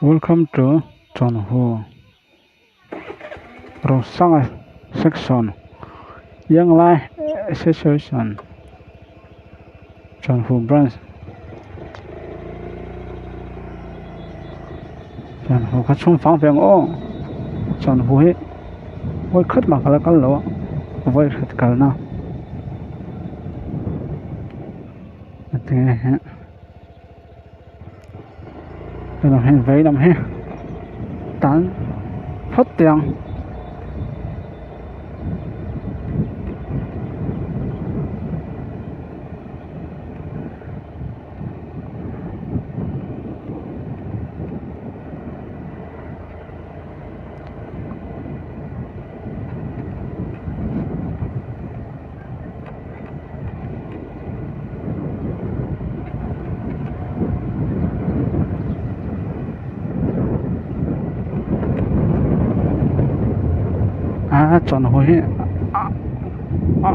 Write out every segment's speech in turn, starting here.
Welcome to John Hu Rosanga section. Young Life Association. John Hu branch. John Hu có chung phang phèn ô. John Hu hi. Voi khất mà cả cái lỗ. Voi khất cả na. Thế hả? Đây là hình vẽ làm hết. Tán phát tiền. John Hu hi.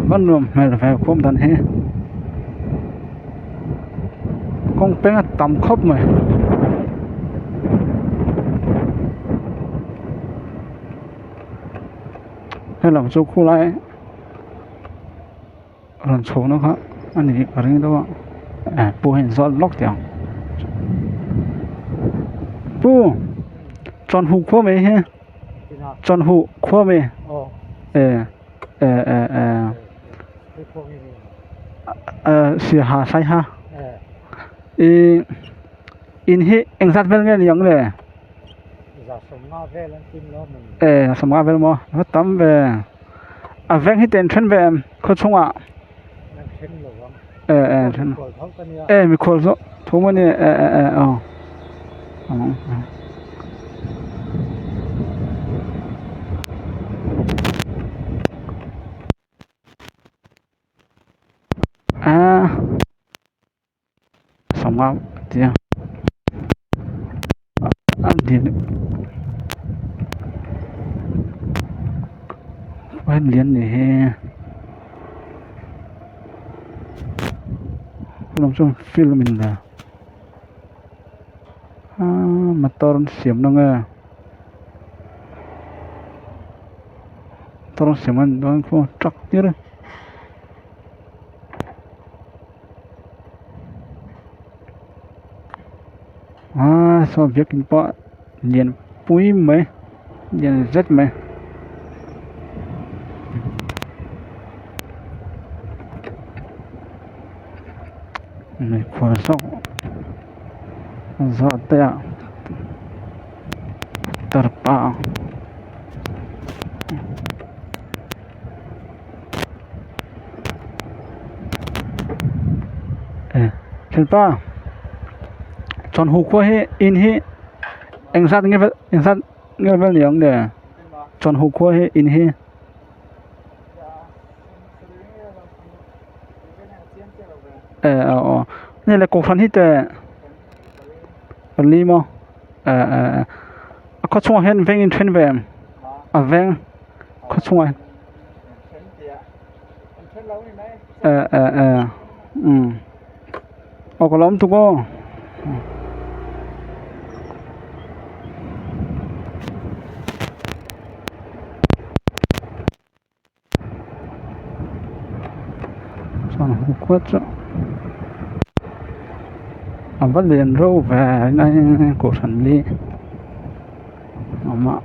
Vẫn luôn mày là phải không đàn he. Con bé tầm khóc mày. Hay làm số khu lại. Lần số nó khác. Anh ấy ở đây đó. Bố hình do lóc tiền. Bố. John Hu khoa mày he. John Hu khoa mày. Xì hà sai ha. In hi anh sát vel nghe liang le. Sầm nga vel mo. Nó tắm về. Veng hi ten chen về khó chung à. Chen. Mi khol zo. Thu mà nè sầm nga tia. Đi. Quen liền này làm trong film mình là motor xiêm nó nghe motor xiêm anh đó có truck chứ đấy so việc kinh bọ liền pui mấy liền rất mấy này khoa sóc rõ tệ terpa terpa John Hu khoa he in he anh sát nghe vel liang de John Hu khoa he in he này là cổ phần hít lý mà có chung hen veng in train về veng có chung hen có lắm tụi cô John Hu quất rồi bắt liền râu về đây cổ thần đi mà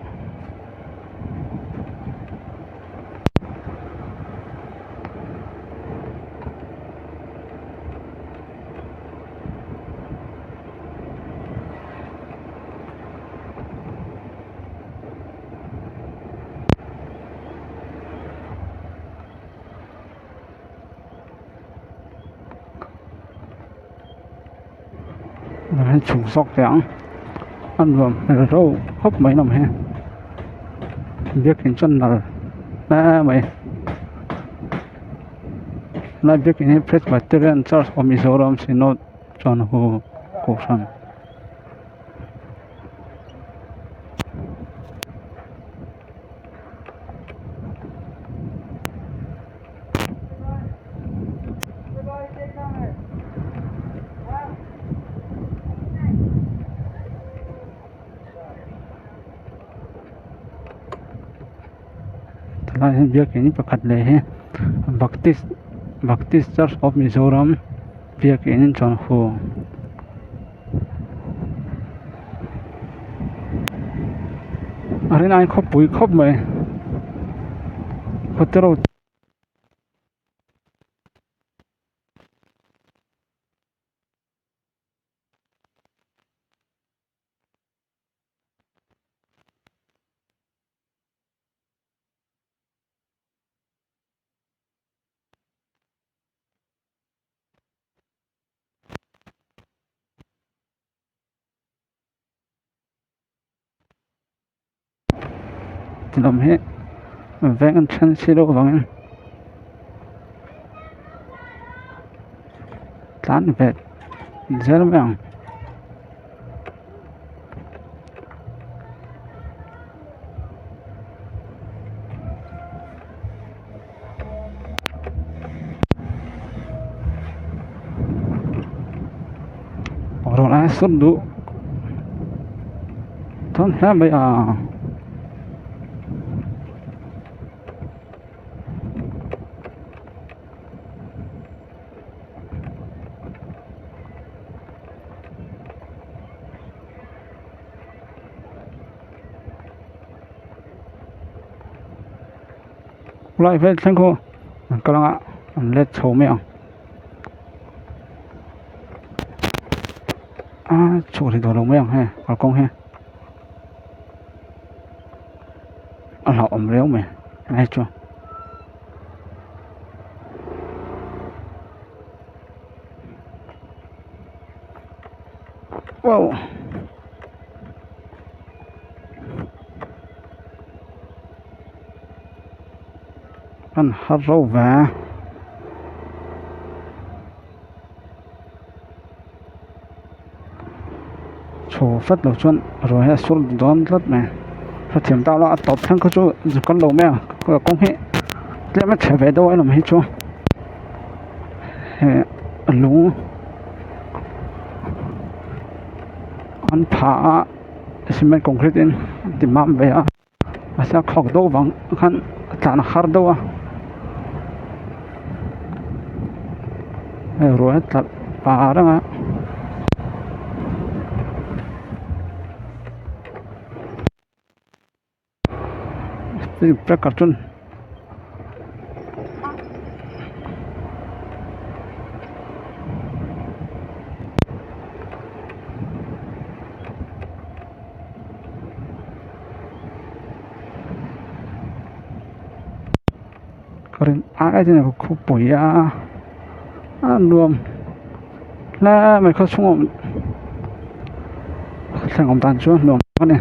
trùng sọc tiếng ăn vườn râu hấp mấy năm he biết hình chân là mày là biết hình Presbyterian Church of Mizoram Synod John Hu cổ sản lai hin biak in pakhat le hi Baptist Church of Mizoram biak in chon hu arin ai khop pui khop mai khotero tilom hi veng an than silo wangin tlan vet zel meang rồi lại xuất đủ thon hết bây giờ lại về thành cô các bạn ạ lên số mèo chủ thì đồ đồng mèo ha ở công ha họ ẩm réo mày nghe chưa wow ăn hạt rau và chỗ phát đầu chuan rồi hay xuống đón rất mày phát triển tao là tập thằng có chỗ con đầu mèo có công hệ để mà trở về đâu ấy làm hết chưa lú ăn phá cement concrete in tìm mắm về à sao khóc đâu vắng khăn chả nó khát đâu à rồi hết là phá đó mà thì phải cắt chân cái ai thì nó không bùi à nuông là mày không xuống thành ông tàn xuống nuông con này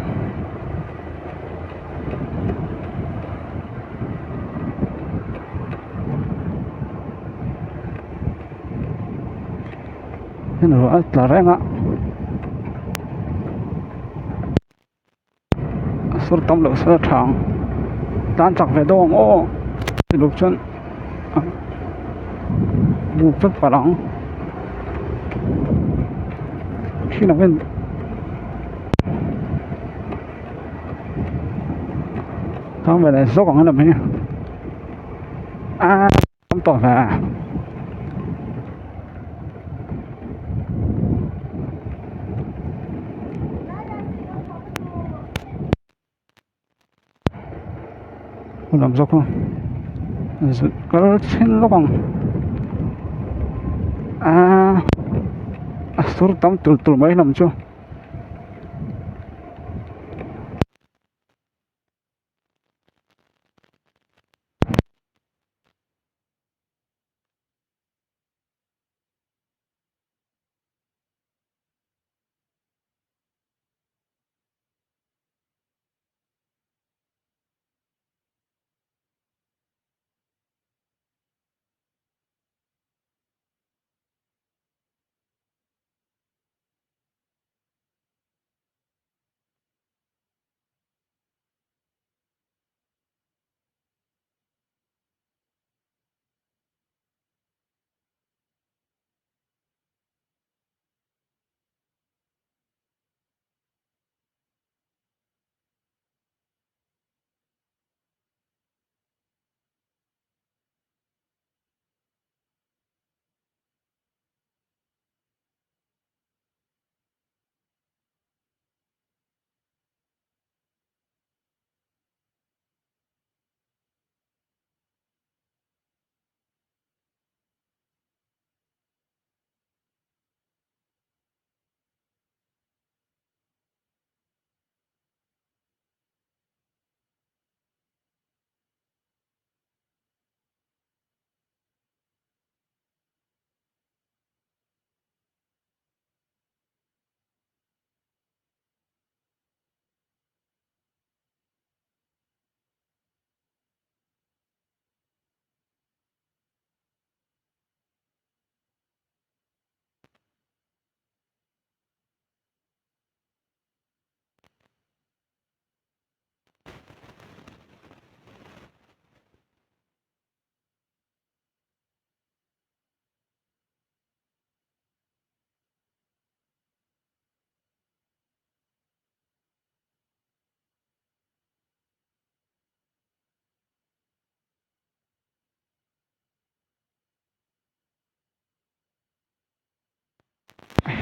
thế nữa là rèn á số tông lượng số trắng tan chặt về đâu ô thì lúc chân buộc rất phải lắm khi nào bên xong về này số còn cái làm không tỏ về làm sao không có trên nó bằng số tấm từ mấy năm chưa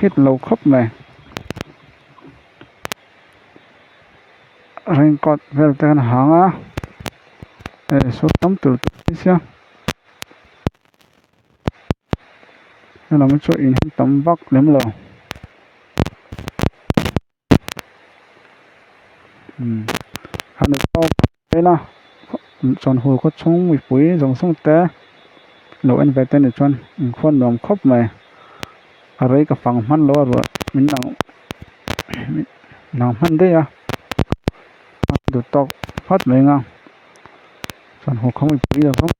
hít lâu khóc mày rèn cọt về tên hàng á số tấm từ từ xíu nên là một chỗ in tấm bắc lắm rồi hắn được to đây là chọn hồ có trống mùi phối dòng sông té lỗ anh về tên để chọn khuôn nồm khóc mày ở đây cả phòng mắt lỗ rồi mình nào mắt đây à được to phát mày ngang chọn hồ không mùi phối được không